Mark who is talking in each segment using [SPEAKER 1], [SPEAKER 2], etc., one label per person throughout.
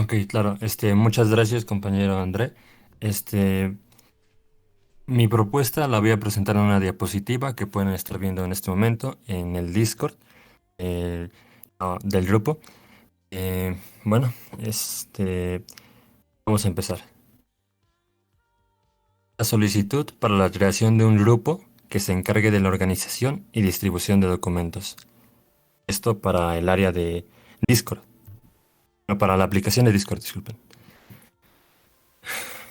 [SPEAKER 1] Ok, claro. Muchas gracias, compañero André. Este, Mi propuesta la voy a presentar en una diapositiva que pueden estar viendo en este momento en el Discord eh, del grupo. Eh, bueno, vamos a empezar. La solicitud para la creación de un grupo que se encargue de la organización y distribución de documentos. Esto para el área de Discord, no, para la aplicación de Discord, disculpen.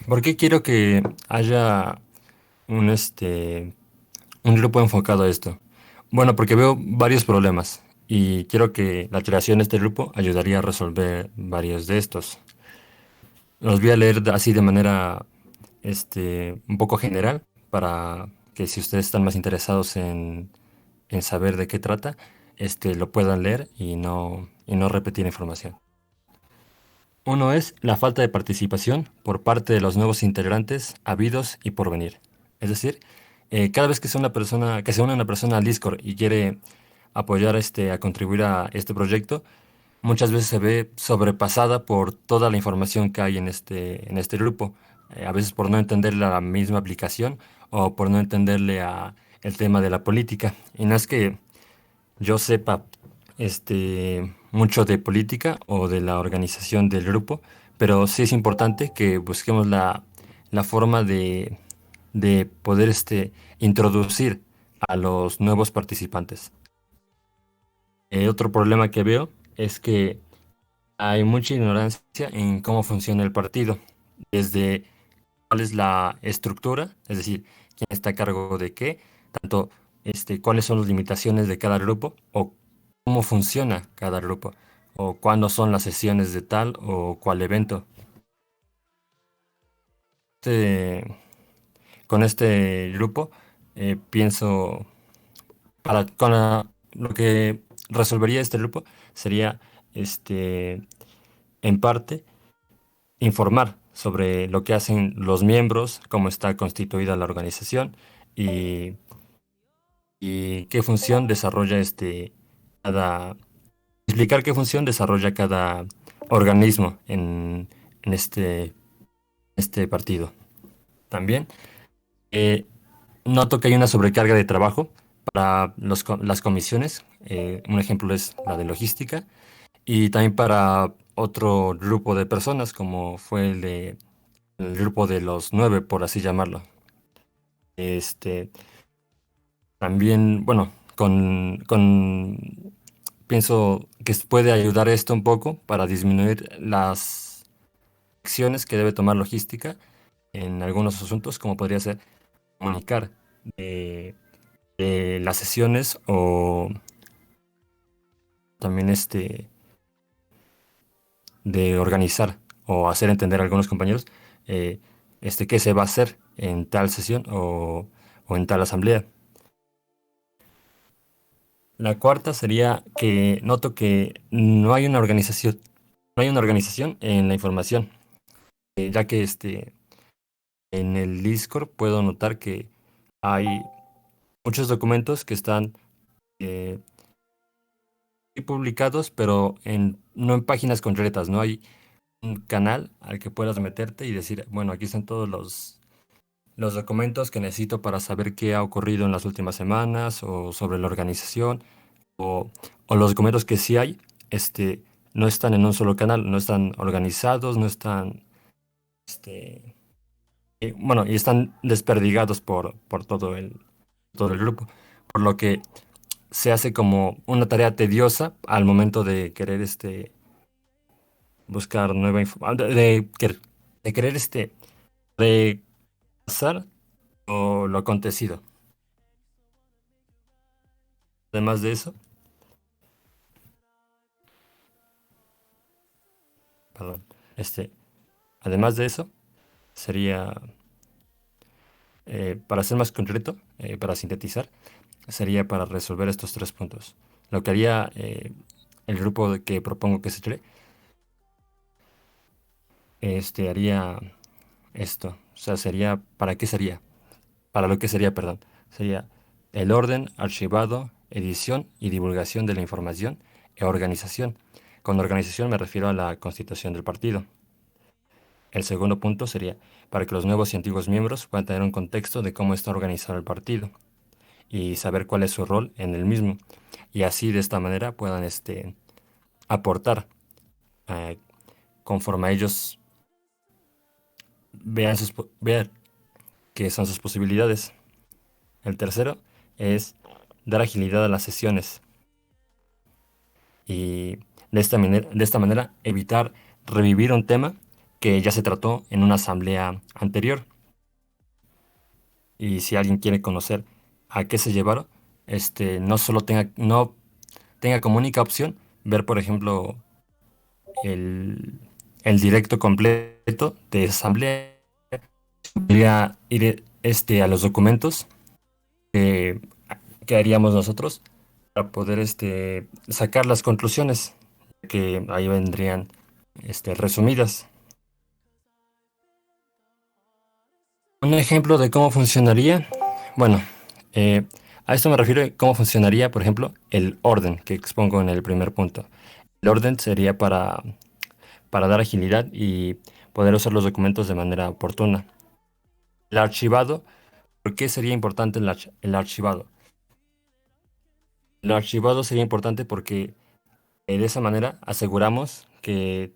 [SPEAKER 1] ¿Por qué quiero que haya un, un grupo enfocado a esto? Bueno, porque veo varios problemas y quiero que la creación de este grupo ayudaría a resolver varios de estos. Los voy a leer así de manera, un poco general para que si ustedes están más interesados en saber de qué trata, lo puedan leer y no repetir información. Uno es la falta de participación por parte de los nuevos integrantes habidos y por venir. Es decir, cada vez que sea una persona, que se une una persona al Discord y quiere apoyar a contribuir a este proyecto, muchas veces se ve sobrepasada por toda la información que hay en este grupo. A veces por no entenderle la misma aplicación o por no entenderle a el tema de la política. Y no es que yo sepa mucho de política o de la organización del grupo, pero sí es importante que busquemos la forma de poder introducir a los nuevos participantes. Otro problema que veo es que hay mucha ignorancia en cómo funciona el partido, desde cuál es la estructura, es decir, quién está a cargo de qué, tanto cuáles son las limitaciones de cada grupo o cómo funciona cada grupo o cuándo son las sesiones de tal o cual evento. Este- con este grupo pienso lo que resolvería este grupo sería en parte informar sobre lo que hacen los miembros, cómo está constituida la organización y, y qué función desarrolla cada, explicar qué función desarrolla cada organismo en este partido. También eh, noto que hay una sobrecarga de trabajo para las comisiones. Un ejemplo es la de logística y también para otro grupo de personas como fue el grupo de los 9, por así llamarlo. Este, También, bueno, pienso que puede ayudar esto un poco para disminuir las acciones que debe tomar logística en algunos asuntos, como podría ser comunicar de, de las sesiones o también de organizar o hacer entender a algunos compañeros eh, qué se va a hacer en tal sesión o en tal asamblea. La cuarta sería que noto que no hay una organización en la información, ya que en el Discord puedo notar que hay muchos documentos que están eh, sí publicados, pero no en páginas concretas. No hay un canal al que puedas meterte y decir, bueno, aquí están todos los documentos que necesito para saber qué ha ocurrido en las últimas semanas o sobre la organización o, o los documentos que sí hay, no están en un solo canal, no están organizados, no están, bueno, y están desperdigados por todo el grupo, por lo que se hace como una tarea tediosa al momento de querer buscar nueva información, de querer repasar lo acontecido. Además de eso, perdón, además de eso, sería, para ser más concreto, para sintetizar, sería para resolver estos tres puntos. Lo que haría el grupo que propongo que se cree, haría esto. O sea, sería, ¿para qué sería? Para lo que sería, perdón. Sería el orden, archivado, edición y divulgación de la información e organización. Con organización me refiero a la constitución del partido. El segundo punto sería para que los nuevos y antiguos miembros puedan tener un contexto de cómo está organizado el partido y saber cuál es su rol en el mismo. Y así de esta manera puedan aportar eh, conforme a ellos vean qué son sus posibilidades. El tercero es dar agilidad a las sesiones y de esta manera evitar revivir un tema que ya se trató en una asamblea anterior. Y si alguien quiere conocer a qué se llevaron, no tenga como única opción ver, por ejemplo, el, el directo completo de esa asamblea. Podría ir a los documentos que, que haríamos nosotros para poder sacar las conclusiones que ahí vendrían resumidas. Un ejemplo de cómo funcionaría, bueno, a esto me refiero a cómo funcionaría, por ejemplo, el orden que expongo en el primer punto. El orden sería para dar agilidad y poder usar los documentos de manera oportuna. El archivado, ¿por qué sería importante el archivado? El archivado sería importante porque de esa manera aseguramos que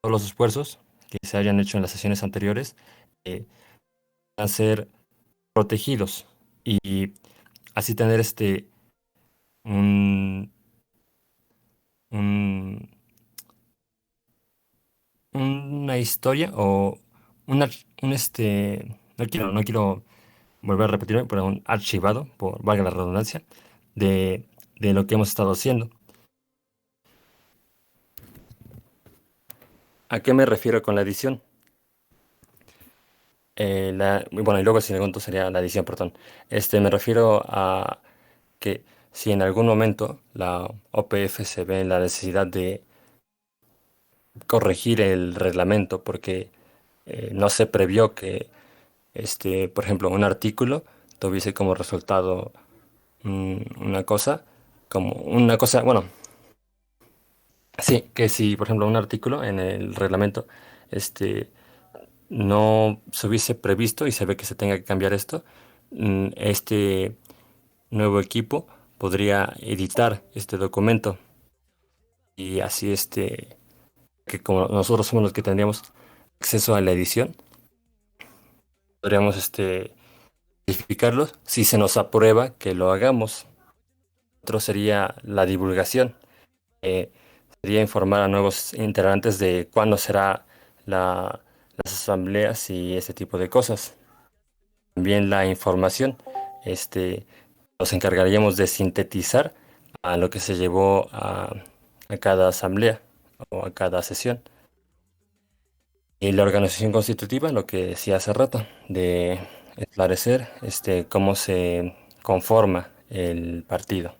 [SPEAKER 1] todos los esfuerzos que se hayan hecho en las sesiones anteriores eh, van a ser protegidos y así tener un, un- una historia o no quiero volver a repetirme, pero un archivado, por valga la redundancia, de lo que hemos estado haciendo. ¿A qué me refiero con la edición? Bueno, y luego el segundo sería la edición, perdón. Me refiero a que si en algún momento la OPF se ve en la necesidad de corregir el reglamento porque no se previó que, por ejemplo, un artículo tuviese como resultado bueno, sí, que si, por ejemplo, un artículo en el reglamento, este, no se hubiese previsto y se ve que se tenga que cambiar esto, este nuevo equipo podría editar este documento y así que como nosotros somos los que tendríamos acceso a la edición, podríamos verificarlos si se nos aprueba que lo hagamos. Otro sería la divulgación. eh, Sería informar a nuevos integrantes de cuándo será las asambleas y este tipo de cosas. También la información. Este, Nos encargaríamos de sintetizar a lo que se llevó a cada asamblea o a cada sesión. Y la organización constitutiva, lo que decía hace rato, de esclarecer cómo se conforma el partido.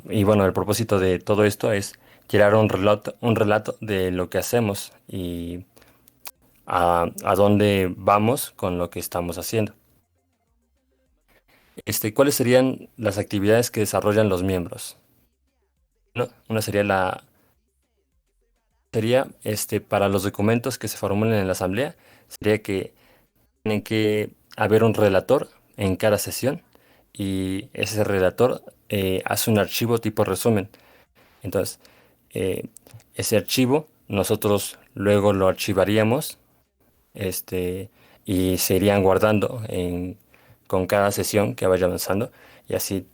[SPEAKER 1] Y bueno, el propósito de todo esto es crear un relato de lo que hacemos y a dónde vamos con lo que estamos haciendo. ¿Cuáles serían las actividades que desarrollan los miembros? Una sería para los documentos que se formulen en la asamblea, sería que tienen que haber un relator en cada sesión y ese relator hace un archivo tipo resumen. Entonces, eh, ese archivo nosotros luego lo archivaríamos este, y se irían guardando con cada sesión que vaya avanzando y así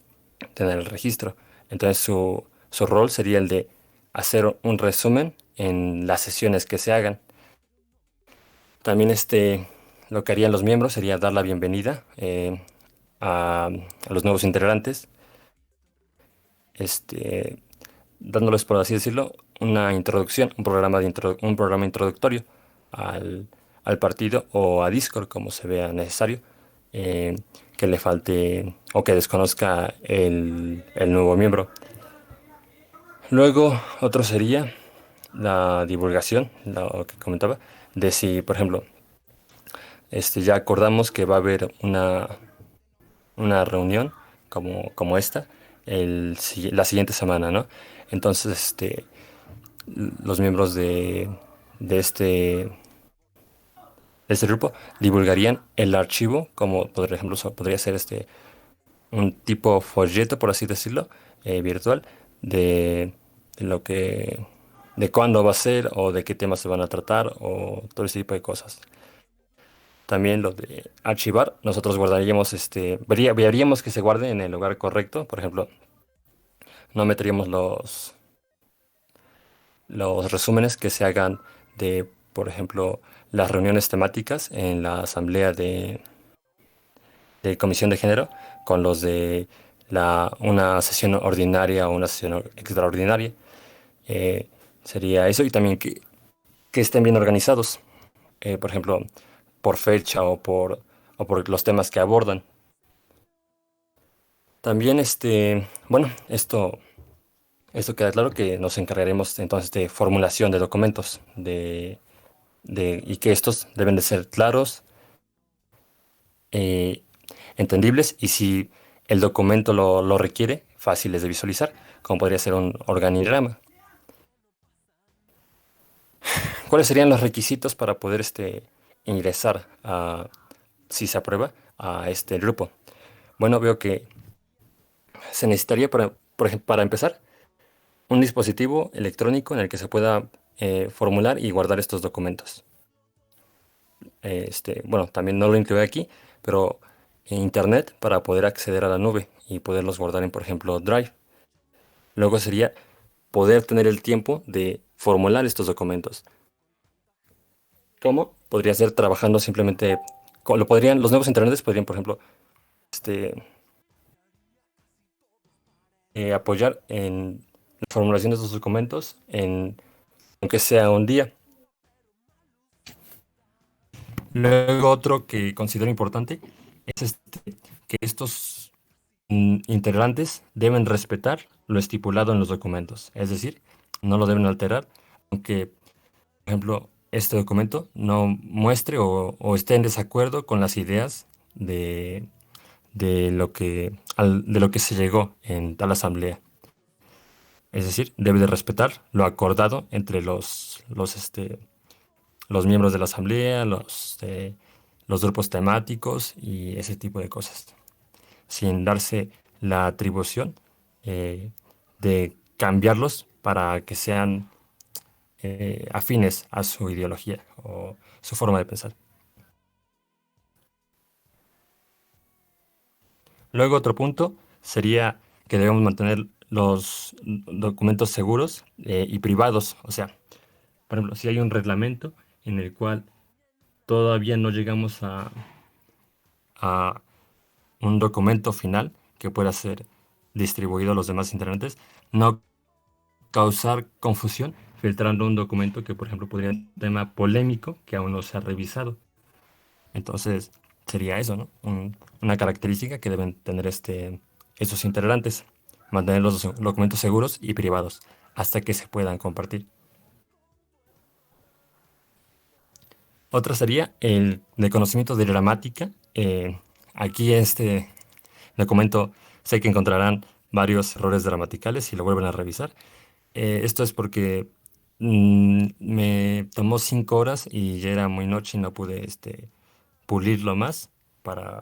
[SPEAKER 1] tener el registro. Entonces, su rol sería el de hacer un resumen en las sesiones que se hagan. También lo que harían los miembros sería dar la bienvenida a los nuevos integrantes, este, dándoles, por así decirlo, una introducción, un programa introductorio al, al partido o a Discord, como se vea necesario, eh, que le falte o que desconozca el nuevo miembro. Luego, otro sería la divulgación, lo que comentaba, de si, por ejemplo, ya acordamos que va a haber una reunión como esta la siguiente semana, ¿no? Entonces, los miembros de este grupo divulgarían el archivo, como por ejemplo podría ser un tipo folleto, por así decirlo, virtual, de, de lo que, de cuándo va a ser o de qué temas se van a tratar o todo ese tipo de cosas. También lo de archivar, nosotros guardaríamos, veríamos que se guarde en el lugar correcto. Por ejemplo, no meteríamos los resúmenes que se hagan de, por ejemplo, las reuniones temáticas en la asamblea de comisión de género con los de una sesión ordinaria o una sesión extraordinaria. Eh, Sería eso y también que estén bien organizados, por ejemplo, por fecha o por los temas que abordan. También, bueno, esto queda claro que nos encargaremos entonces de formulación de documentos y que estos deben de ser claros, eh, entendibles y si el documento lo requiere, fáciles de visualizar, como podría ser un organigrama. ¿Cuáles serían los requisitos para poder ingresar si se aprueba, a este grupo? Bueno, veo que se necesitaría, por ejemplo, para empezar, un dispositivo electrónico en el que se pueda formular y guardar estos documentos. Bueno, también no lo incluí aquí, pero Internet para poder acceder a la nube y poderlos guardar en, por ejemplo, Drive. Luego sería poder tener el tiempo de formular estos documentos. ¿Cómo? Podría ser trabajando simplemente, los nuevos internets podrían, por ejemplo, este, apoyar en la formulación de estos documentos aunque sea un día. Luego otro que considero importante es que estos integrantes deben respetar lo estipulado en los documentos, es decir, no lo deben alterar, aunque, por ejemplo, este documento no muestre o esté en desacuerdo con las ideas de lo que se llegó en tal asamblea. Es decir, debe de respetar lo acordado entre los miembros de la asamblea, los grupos temáticos y ese tipo de cosas, sin darse la atribución de cambiarlos para que sean afines a su ideología o su forma de pensar. Luego otro punto sería que debemos mantener los documentos seguros y privados. O sea, por ejemplo, si hay un reglamento en el cual todavía no llegamos a un documento final que pueda ser distribuido a los demás integrantes, no causar confusión filtrando un documento que, por ejemplo, podría ser un tema polémico que aún no se ha revisado. Entonces, sería eso, ¿no? Una característica que deben tener estos integrantes, mantener los documentos seguros y privados hasta que se puedan compartir. Otra sería el de conocimiento de gramática. Aquí documento sé que encontrarán varios errores gramaticales si lo vuelven a revisar. Esto es porque me tomó 5 horas y ya era muy noche y no pude pulirlo más para,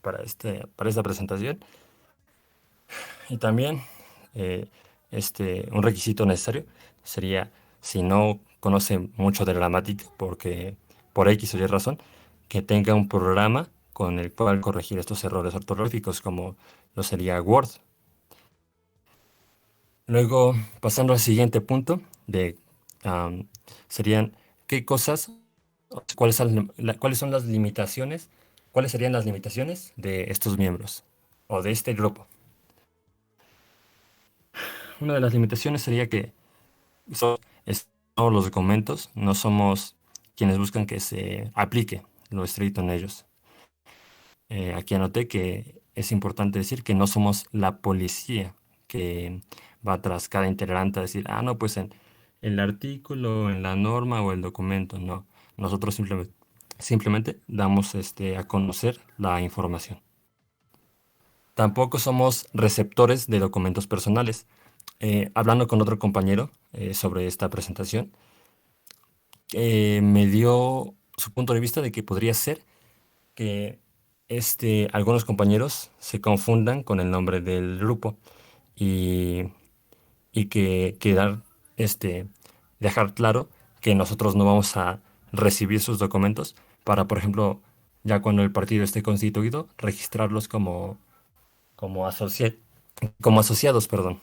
[SPEAKER 1] para esta presentación. Y también eh, un requisito necesario sería, si no conoce mucho de gramática, porque por X o Y razón, que tenga un programa con el cual corregir estos errores ortográficos, como lo sería Word. Luego, pasando al siguiente punto, am, serían qué cosas, cuáles son las limitaciones, cuáles serían las limitaciones de estos miembros o de este grupo. Una de las limitaciones sería que so- todos los documentos no somos quienes buscan que se aplique lo escrito en ellos. Aquí anoté que es importante decir que no somos la policía que va tras cada integrante a decir, ah, no, pues en el artículo, en la norma o el documento. No, nosotros simplemente damos a conocer la información. Tampoco somos receptores de documentos personales. Hablando con otro compañero sobre esta presentación, me dio su punto de vista de que podría ser que algunos compañeros se confundan con el nombre del grupo y, y que dejar claro que nosotros no vamos a recibir sus documentos para, por ejemplo, ya cuando el partido esté constituido, registrarlos como, asocia- como asociados, perdón.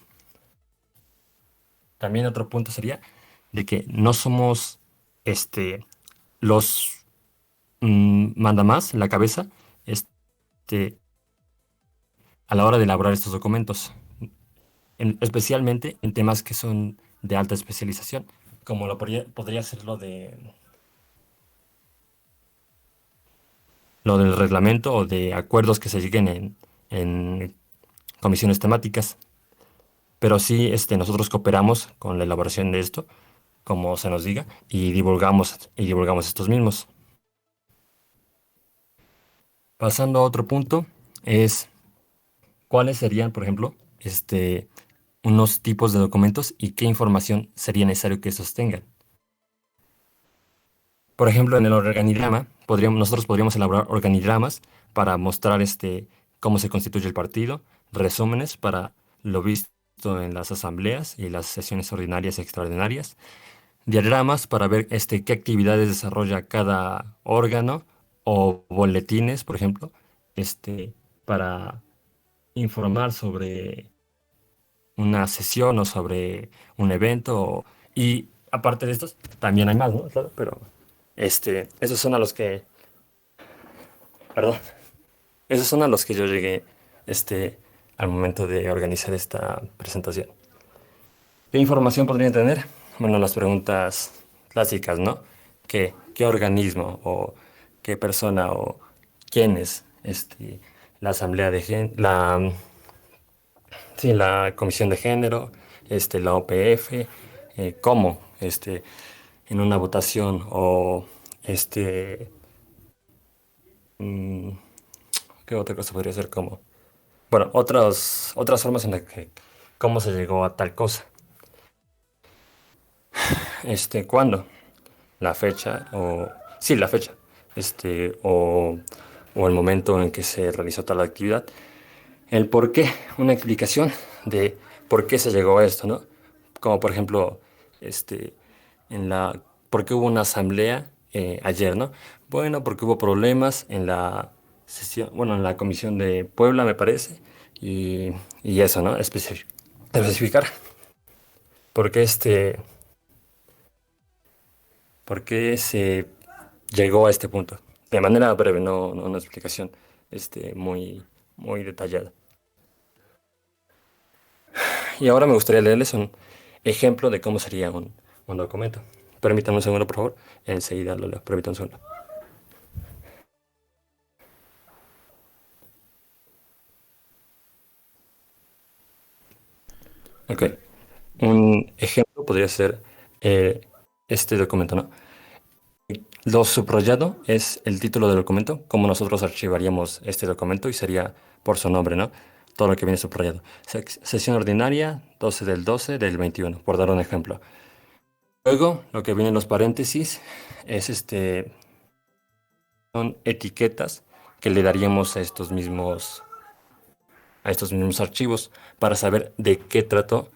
[SPEAKER 1] También otro punto sería de que no somos los mandamás, la cabeza, este, a la hora de elaborar estos documentos, especialmente en temas que son de alta especialización, como podría ser lo del reglamento o de acuerdos que se lleguen en comisiones temáticas. Pero sí, nosotros cooperamos con la elaboración de esto, como se nos diga, y divulgamos estos mismos. Pasando a otro punto, es cuáles serían, por ejemplo, unos tipos de documentos y qué información sería necesario que estos tengan. Por ejemplo, en el organigrama, nosotros podríamos elaborar organigramas para mostrar cómo se constituye el partido, resúmenes para lo visto en las asambleas y las sesiones ordinarias y extraordinarias, diagramas para ver qué actividades desarrolla cada órgano o boletines, por ejemplo, para informar sobre una sesión o sobre un evento. Y aparte de estos, también hay más, ¿no? Claro, pero esos son a los que, perdón, esos son a los que yo llegué al momento de organizar esta presentación. ¿Qué información podrían tener? Bueno, las preguntas clásicas, ¿no? ¿Qué organismo o qué persona o quién es la asamblea de sí, la comisión de género, la OPF, cómo, en una votación o mm, ¿qué otra cosa podría ser como? Bueno, otras formas en las que cómo se llegó a tal cosa. ¿Cuándo? La fecha o sí, la fecha. O el momento en que se realizó tal actividad. El por qué, una explicación de por qué se llegó a esto, ¿no? Como por ejemplo, este, ¿por qué hubo una asamblea ayer, ¿no? Bueno, porque hubo problemas en la sesión, bueno, en la comisión de Puebla, me parece, y eso, ¿no? Especificar por qué por qué se llegó a este punto. De manera breve, no una explicación muy, muy detallada. Y ahora me gustaría leerles un ejemplo de cómo sería un documento. Permítanme un segundo, por favor. Enseguida lo leo. Permítanme un segundo. Ok. Un ejemplo podría ser eh, este documento, ¿no? Lo subrayado es el título del documento, como nosotros archivaríamos este documento y sería por su nombre, ¿no? Todo lo que viene subrayado. Sesión ordinaria, 12/12/21, por dar un ejemplo. Luego, lo que viene en los paréntesis es son etiquetas que le daríamos a estos mismos archivos para saber de qué trató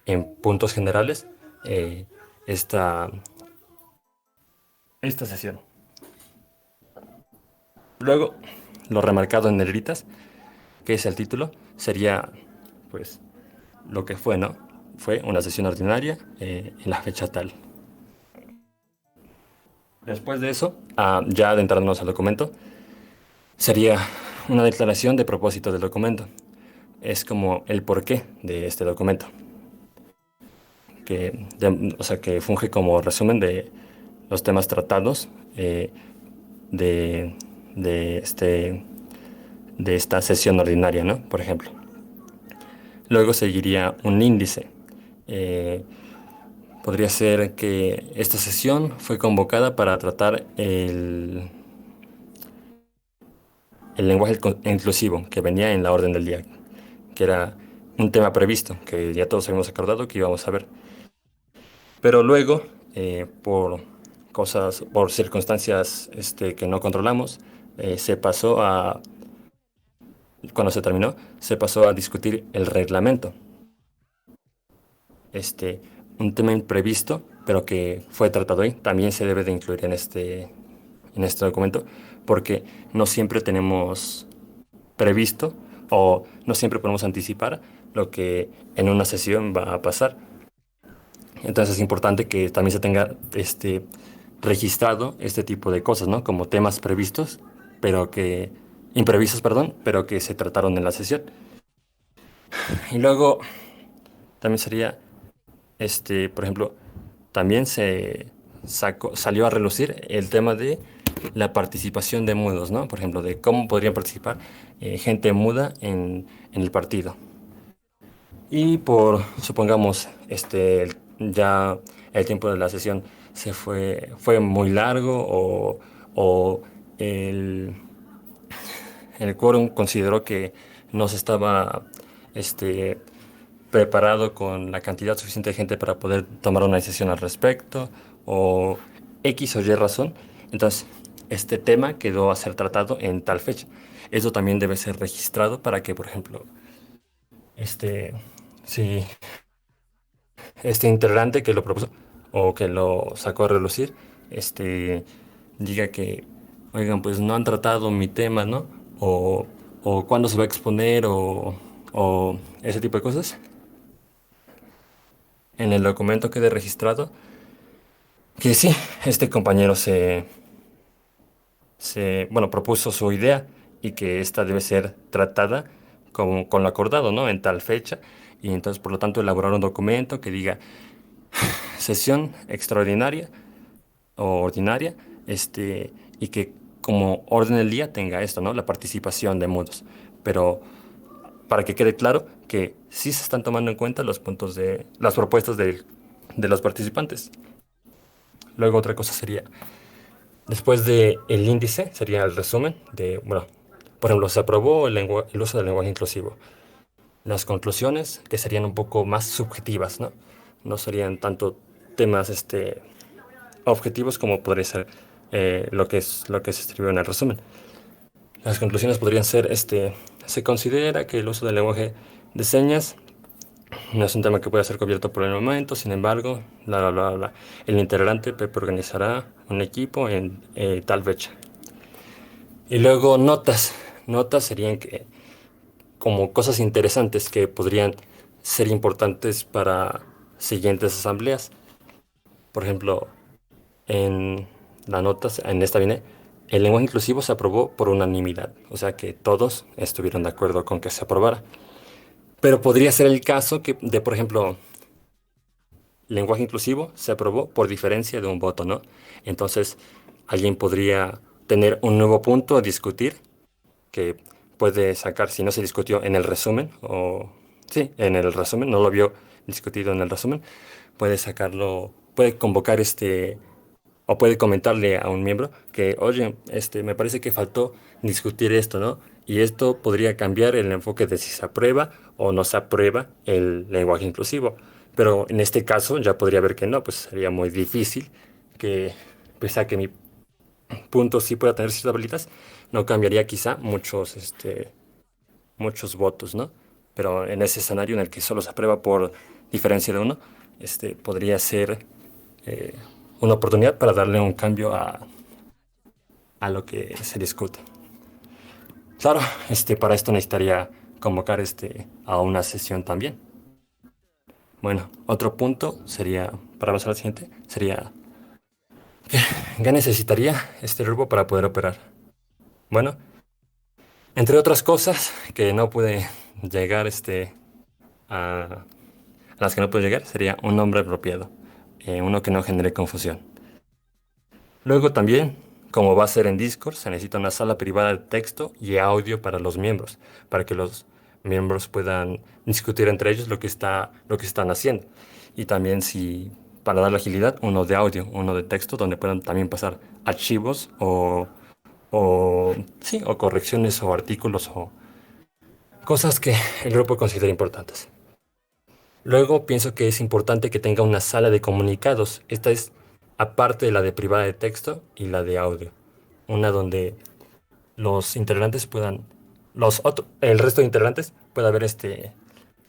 [SPEAKER 1] en puntos generales eh, esta, esta sesión. Luego, lo remarcado en negritas, que es el título, sería pues lo que fue, ¿no? Fue una sesión ordinaria en la fecha tal. Después de eso, ya adentrándonos al documento, sería una declaración de propósito del documento. Es como el porqué de este documento, o sea, que funge como resumen de los temas tratados de, de, este, de esta sesión ordinaria, ¿no? Por ejemplo. Luego seguiría un índice. Eh, Podría ser que esta sesión fue convocada para tratar el lenguaje inclusivo que venía en la orden del día, que era un tema previsto, que ya todos habíamos acordado que íbamos a ver. Pero luego, por cosas, por circunstancias que no controlamos, se pasó a, cuando se terminó, se pasó a discutir el reglamento. Este, un tema imprevisto, pero que fue tratado ahí, también se debe de incluir en este documento, porque no siempre tenemos previsto o no siempre podemos anticipar lo que en una sesión va a pasar. Entonces es importante que también se tenga registrado este tipo de cosas, ¿no? Como temas previstos, pero que imprevistos, perdón, pero que se trataron en la sesión. Y luego también sería, por ejemplo, también salió a relucir el tema de la participación de mudos, ¿no? Por ejemplo, de cómo podrían participar gente muda en el partido. Y por, supongamos, ya el tiempo de la sesión fue muy largo o el, el quórum consideró que no se estaba este, preparado con la cantidad suficiente de gente para poder tomar una decisión al respecto o X o Y razón. Entonces, este tema quedó a ser tratado en tal fecha. Eso también debe ser registrado para que, por ejemplo, este, si este integrante que lo propuso o que lo sacó a relucir, este, diga que, oigan, pues no han tratado mi tema, ¿no? O, o cuándo se va a exponer o ese tipo de cosas. En el documento quede registrado que sí, este compañero bueno, propuso su idea y que esta debe ser tratada con lo acordado, ¿no? En tal fecha. Y entonces, por lo tanto, elaborar un documento que diga sesión extraordinaria o ordinaria, y que como orden del día tenga esto, ¿no? La participación de mudos. Pero para que quede claro que sí se están tomando en cuenta los puntos las propuestas de los participantes. Luego otra cosa sería, después de el índice, sería el resumen de, bueno, por ejemplo, se aprobó el uso del lenguaje inclusivo. Las conclusiones, que serían un poco más subjetivas, ¿no? No serían tanto temas, objetivos como podría ser lo que se escribió en el resumen. Las conclusiones podrían ser, se considera que el uso del lenguaje de señas no es un tema que pueda ser cubierto por el momento, sin embargo, bla, bla, bla, bla. El integrante Pepe organizará un equipo en tal fecha. Y luego notas. Notas serían que, como cosas interesantes que podrían ser importantes para siguientes asambleas. Por ejemplo, en la nota, en esta viene, el lenguaje inclusivo se aprobó por unanimidad, o sea que todos estuvieron de acuerdo con que se aprobara. Pero podría ser el caso por ejemplo, lenguaje inclusivo se aprobó por diferencia de un voto, ¿no? Entonces, alguien podría tener un nuevo punto a discutir que puede sacar, si no se discutió en el resumen, o sí, en el resumen, no lo vio discutido en el resumen, puede sacarlo, puede convocar o puede comentarle a un miembro que, oye, me parece que faltó discutir esto, ¿no? Y esto podría cambiar el enfoque de si se aprueba o no se aprueba el lenguaje inclusivo. Pero en este caso ya podría ver que no, pues sería muy difícil que, pese a que mi punto sí pueda tener ciertas habilidades, no cambiaría quizá muchos votos, ¿no? Pero en ese escenario en el que solo se aprueba por diferencia de uno, podría ser eh, una oportunidad para darle un cambio a lo que se discute. Claro, para esto necesitaría convocar a una sesión también. Bueno, otro punto sería, para pasar al siguiente, sería, ¿qué necesitaría este grupo para poder operar? Bueno, entre otras cosas que no puede llegar a las que no puede llegar, sería un nombre apropiado, uno que no genere confusión. Luego también, como va a ser en Discord, se necesita una sala privada de texto y audio para los miembros, para que los miembros puedan discutir entre ellos lo que están haciendo. Y también si, para dar agilidad, uno de audio, uno de texto, donde puedan también pasar archivos o, sí, o correcciones o artículos o cosas que el grupo considera importantes. Luego pienso que es importante que tenga una sala de comunicados. Esta es aparte de la de privada de texto y la de audio. Una donde los integrantes puedan, el resto de integrantes pueda ver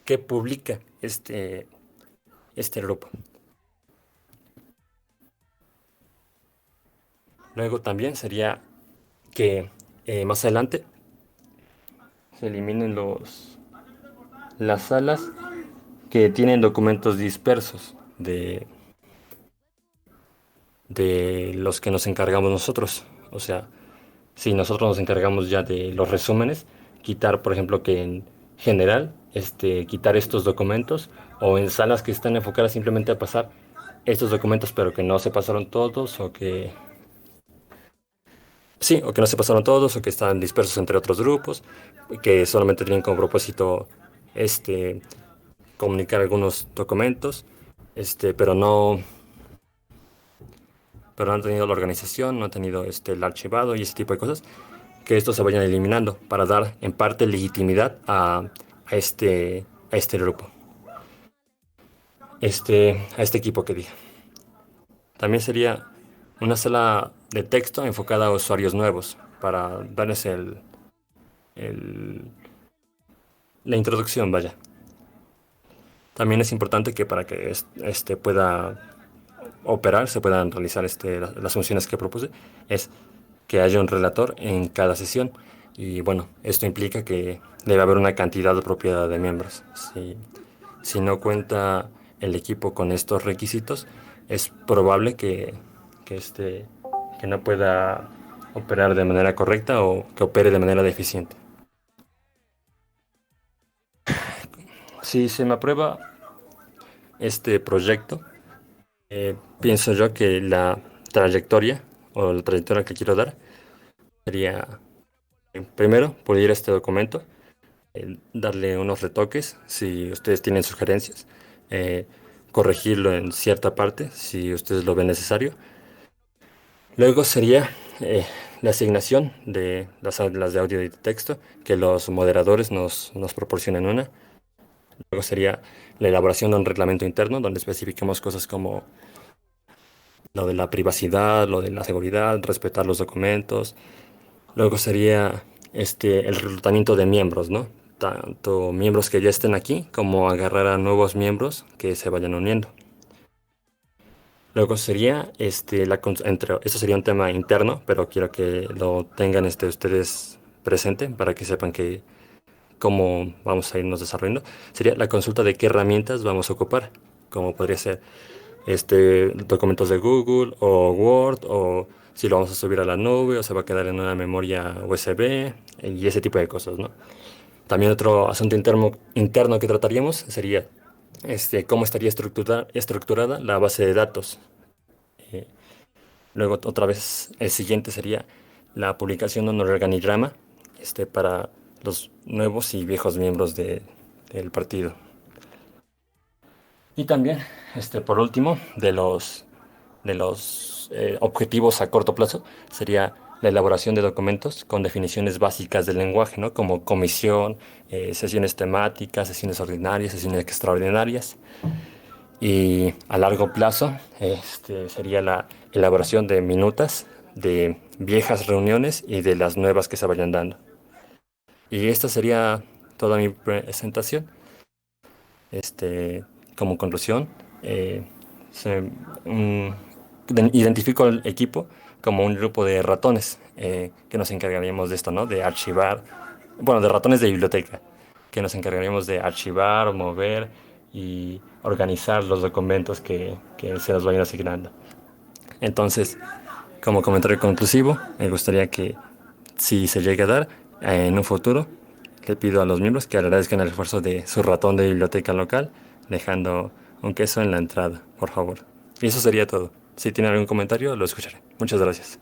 [SPEAKER 1] qué publica este grupo. Luego también sería que más adelante se eliminen las salas que tienen documentos dispersos de los que nos encargamos nosotros. O sea, si nosotros nos encargamos ya de los resúmenes, quitar, por ejemplo, que en general, quitar estos documentos o en salas que están enfocadas simplemente a pasar estos documentos, pero que no se pasaron todos o que sí, o que no se pasaron todos o que están dispersos entre otros grupos, que solamente tienen como propósito este comunicar algunos documentos, pero no han tenido la organización, no han tenido el archivado y ese tipo de cosas, que estos se vayan eliminando para dar en parte legitimidad a este grupo, a este equipo que dije. También sería una sala de texto enfocada a usuarios nuevos para darles el- la introducción, vaya. También es importante que para que pueda operar, se puedan realizar las funciones que propuse, es que haya un relator en cada sesión. Y bueno, esto implica que debe haber una cantidad apropiada de miembros. Si no cuenta el equipo con estos requisitos, es probable que no pueda operar de manera correcta o que opere de manera deficiente. Si se me aprueba este proyecto, pienso yo que trayectoria la trayectoria que quiero dar sería, primero, pulir este documento, darle unos retoques si ustedes tienen sugerencias, eh, corregirlo en cierta parte si ustedes lo ven necesario. Luego sería la asignación de las aulas de audio y de texto, que los moderadores nos proporcionen una. Luego sería la elaboración de un reglamento interno donde especifiquemos cosas como lo de la privacidad, lo de la seguridad, respetar los documentos. Luego sería el reclutamiento de miembros, ¿no? Tanto miembros que ya estén aquí como agarrar a nuevos miembros que se vayan uniendo. Luego sería esto sería un tema interno, pero quiero que lo tengan ustedes presente para que sepan cómo vamos a irnos desarrollando. Sería la consulta de qué herramientas vamos a ocupar, como podría ser documentos de Google o Word, o si lo vamos a subir a la nube o se va a quedar en una memoria USB y ese tipo de cosas, ¿no? También otro asunto interno que trataríamos sería cómo estaría estructurada la base de datos. Eh, Luego otra vez el siguiente sería la publicación de un organigrama para los nuevos y viejos miembros del partido. Y también, por último, de los objetivos a corto plazo, sería la elaboración de documentos con definiciones básicas del lenguaje, ¿no? Como comisión, sesiones temáticas, sesiones ordinarias, sesiones extraordinarias. Y a largo plazo, sería la elaboración de minutas de viejas reuniones y de las nuevas que se vayan dando. Y esta sería toda mi presentación. Como conclusión, eh, se- un- identifico el equipo como un grupo de ratones que nos encargaríamos de esto, ¿no? De archivar, bueno, de ratones de biblioteca, que nos encargaríamos de archivar, mover y organizar los documentos que se nos vayan asignando. Entonces, como comentario conclusivo, me gustaría que si se llega a dar en un futuro, le pido a los miembros que agradezcan el esfuerzo de su ratón de biblioteca local, dejando un queso en la entrada, por favor. Y eso sería todo. Si tienen algún comentario, lo escucharé. Muchas gracias.